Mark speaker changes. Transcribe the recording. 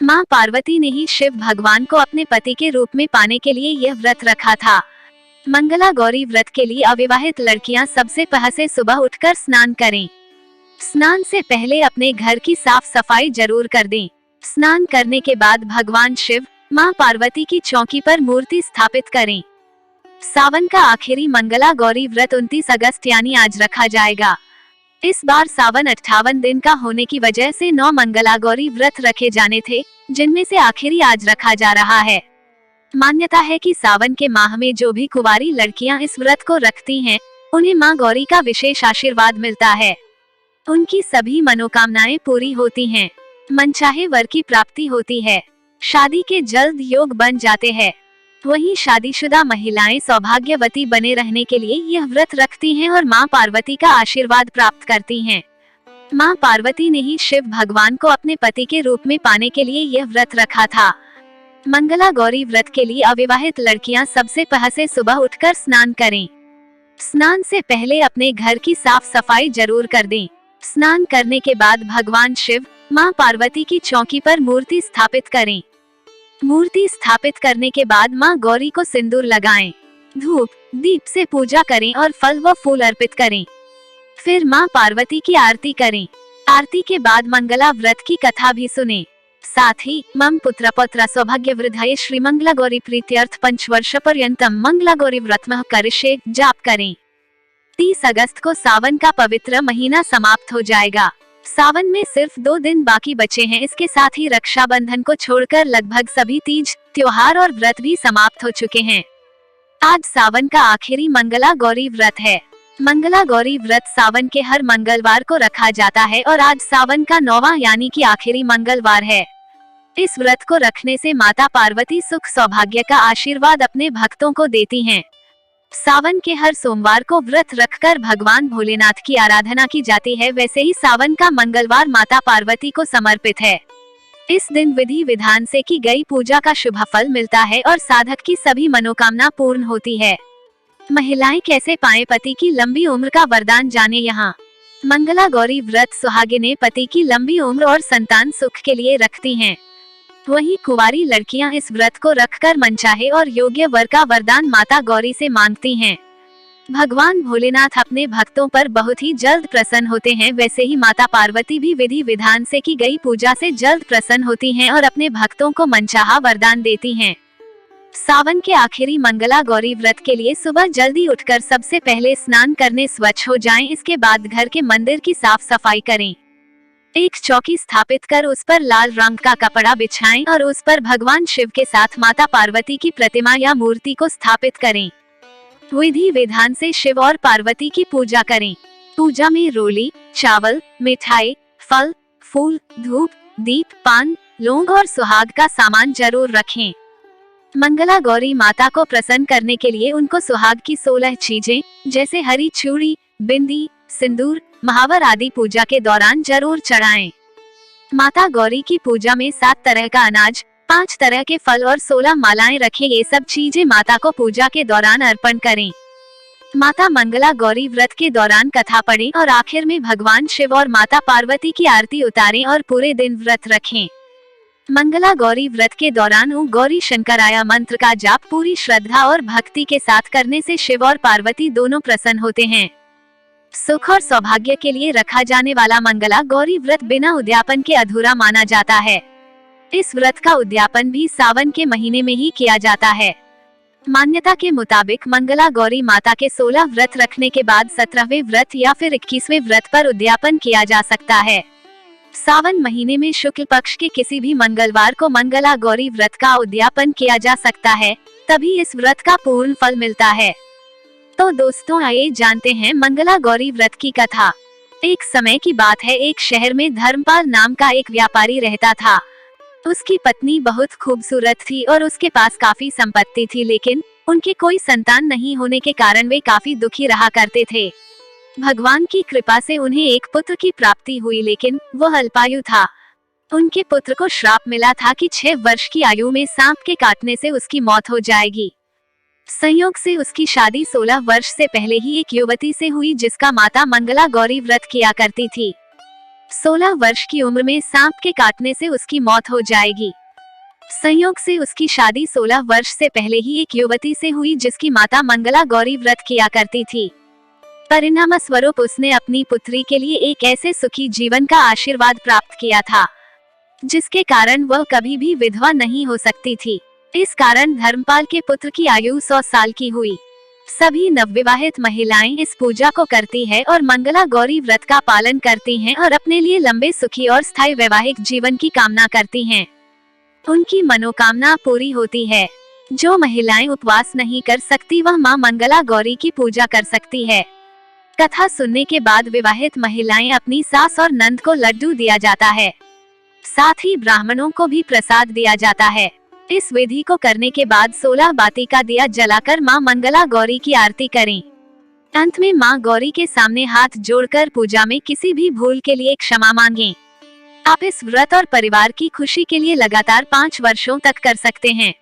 Speaker 1: माँ पार्वती ने ही शिव भगवान को अपने पति के रूप में पाने के लिए यह व्रत रखा था। मंगला गौरी व्रत के लिए अविवाहित लड़कियां सबसे पहले सुबह उठकर स्नान करें। स्नान से पहले अपने घर की साफ सफाई जरूर कर दें। स्नान करने के बाद भगवान शिव, माँ पार्वती की चौकी पर मूर्ति स्थापित करें। सावन का आखिरी मंगला गौरी व्रत 29 अगस्त यानी आज रखा जाएगा। इस बार सावन 58 दिन का होने की वजह से 9 मंगला गौरी व्रत रखे जाने थे, जिनमें से आखिरी आज रखा जा रहा है। मान्यता है कि सावन के माह में जो भी कुंवारी लड़कियां इस व्रत को रखती हैं, उन्हें माँ गौरी का विशेष आशीर्वाद मिलता है। उनकी सभी मनोकामनाएं पूरी होती हैं, मनचाहे वर की प्राप्ति होती है, शादी के जल्द योग बन जाते हैं। वहीं शादीशुदा महिलाएं सौभाग्यवती बने रहने के लिए यह व्रत रखती हैं और माँ पार्वती का आशीर्वाद प्राप्त करती हैं। माँ पार्वती ने ही शिव भगवान को अपने पति के रूप में पाने के लिए यह व्रत रखा था। मंगला गौरी व्रत के लिए अविवाहित लड़कियां सबसे पहले सुबह उठकर स्नान करें। स्नान से पहले अपने घर की साफ सफाई जरूर कर दें। स्नान करने के बाद भगवान शिव, माँ पार्वती की चौकी पर मूर्ति स्थापित करें। मूर्ति स्थापित करने के बाद माँ गौरी को सिंदूर लगाएं, धूप दीप से पूजा करें और फल व फूल अर्पित करें। फिर माँ पार्वती की आरती करें। आरती के बाद मंगला व्रत की कथा भी सुनें। साथ ही मम पुत्र पौत्र सौभाग्य वृद्धाय श्री मंगला गौरी प्रीत्यर्थ 5 वर्ष पर्यंतम मंगला गौरी व्रतमः करिष्ये जाप करें। 30 अगस्त को सावन का पवित्र महीना समाप्त हो जाएगा। सावन में सिर्फ 2 दिन बाकी बचे हैं। इसके साथ ही रक्षाबंधन को छोड़कर लगभग सभी तीज, त्योहार और व्रत भी समाप्त हो चुके हैं। आज सावन का आखिरी मंगला गौरी व्रत है। मंगला गौरी व्रत सावन के हर मंगलवार को रखा जाता है और आज सावन का 9वां यानी कि आखिरी मंगलवार है। इस व्रत को रखने से माता पार्वती सुख सौभाग्य का आशीर्वाद अपने भक्तों को देती हैं। सावन के हर सोमवार को व्रत रखकर भगवान भोलेनाथ की आराधना की जाती है, वैसे ही सावन का मंगलवार माता पार्वती को समर्पित है। इस दिन विधि विधान से की गई पूजा का शुभ फल मिलता है और साधक की सभी मनोकामना पूर्ण होती है। महिलाएं कैसे पाएं पति की लंबी उम्र का वरदान, जाने यहाँ। मंगला गौरी व्रत सुहागिनें पति की लंबी उम्र और संतान सुख के लिए रखती हैं। वहीं कुंवारी लड़कियां इस व्रत को रखकर मनचाहे और योग्य वर का वरदान माता गौरी से मांगती हैं। भगवान भोलेनाथ अपने भक्तों पर बहुत ही जल्द प्रसन्न होते हैं, वैसे ही माता पार्वती भी विधि विधान से की गई पूजा से जल्द प्रसन्न होती हैं और अपने भक्तों को मनचाहा वरदान देती हैं। सावन के आखिरी मंगला गौरी व्रत के लिए सुबह जल्दी उठकर सबसे पहले स्नान करने स्वच्छ हो जाएं। इसके बाद घर के मंदिर की साफ सफाई करें। एक चौकी स्थापित कर उस पर लाल रंग का कपड़ा बिछाएं और उस पर भगवान शिव के साथ माता पार्वती की प्रतिमा या मूर्ति को स्थापित करें। विधि विधान से शिव और पार्वती की पूजा करें। पूजा में रोली, चावल, मिठाई, फल, फूल, धूप, दीप, पान, लौंग और सुहाग का सामान जरूर रखें। मंगला गौरी माता को प्रसन्न करने के लिए उनको सुहाग की 16 चीजें जैसे हरी चूड़ी, बिंदी, सिंदूर, महावर आदि पूजा के दौरान जरूर चढ़ाएं। माता गौरी की पूजा में 7 तरह का अनाज, 5 तरह के फल और 16 मालाएं रखें। ये सब चीजें माता को पूजा के दौरान अर्पण करें। माता मंगला गौरी व्रत के दौरान कथा पढ़ें और आखिर में भगवान शिव और माता पार्वती की आरती उतारें और पूरे दिन व्रत रखें। मंगला गौरी व्रत के दौरान ओम गौरी शंकराय मंत्र का जाप पूरी श्रद्धा और भक्ति के साथ करने से शिव और पार्वती दोनों प्रसन्न होते हैं। सुख और सौभाग्य के लिए रखा जाने वाला मंगला गौरी व्रत बिना उद्यापन के अधूरा माना जाता है। इस व्रत का उद्यापन भी सावन के महीने में ही किया जाता है। मान्यता के मुताबिक मंगला गौरी माता के 16 व्रत रखने के बाद 17वें व्रत या फिर 21वें व्रत पर उद्यापन किया जा सकता है। सावन महीने में शुक्ल पक्ष के किसी भी मंगलवार को मंगला गौरी व्रत का उद्यापन किया जा सकता है, तभी इस व्रत का पूर्ण फल मिलता है। तो दोस्तों, आइए जानते हैं मंगला गौरी व्रत की कथा। एक समय की बात है, एक शहर में धर्मपाल नाम का एक व्यापारी रहता था। उसकी पत्नी बहुत खूबसूरत थी और उसके पास काफी संपत्ति थी, लेकिन उनके कोई संतान नहीं होने के कारण वे काफी दुखी रहा करते थे। भगवान की कृपा से उन्हें एक पुत्र की प्राप्ति हुई, लेकिन वह अल्पायु था। उनके पुत्र को श्राप मिला था कि 6 वर्ष की आयु में सांप के काटने से उसकी मौत हो जाएगी। संयोग से उसकी शादी 16 वर्ष से पहले ही एक युवती से हुई, जिसका माता मंगला गौरी व्रत किया करती थी। 16 वर्ष की उम्र में सांप के काटने से उसकी मौत हो जाएगी। संयोग से उसकी शादी 16 वर्ष से पहले ही एक युवती से हुई जिसकी माता मंगला गौरी व्रत किया करती थी। परिणाम स्वरूप उसने अपनी पुत्री के लिए एक ऐसे सुखी जीवन का आशीर्वाद प्राप्त किया था जिसके कारण वह कभी भी विधवा नहीं हो सकती थी। इस कारण धर्मपाल के पुत्र की आयु 100 साल की हुई। सभी नवविवाहित महिलाएं इस पूजा को करती है और मंगला गौरी व्रत का पालन करती हैं और अपने लिए लंबे सुखी और स्थायी वैवाहिक जीवन की कामना करती हैं। उनकी मनोकामना पूरी होती है। जो महिलाएं उपवास नहीं कर सकती वह मां मंगला गौरी की पूजा कर सकती है। कथा सुनने के बाद विवाहित महिलाएं अपनी सास और नंद को लड्डू दिया जाता है। साथ ही ब्राह्मणों को भी प्रसाद दिया जाता है। इस विधि को करने के बाद 16 बाती का दिया जलाकर मां मंगला गौरी की आरती करें। अंत में मां गौरी के सामने हाथ जोड़कर पूजा में किसी भी भूल के लिए क्षमा मांगें। आप इस व्रत और परिवार की खुशी के लिए लगातार 5 वर्षों तक कर सकते हैं।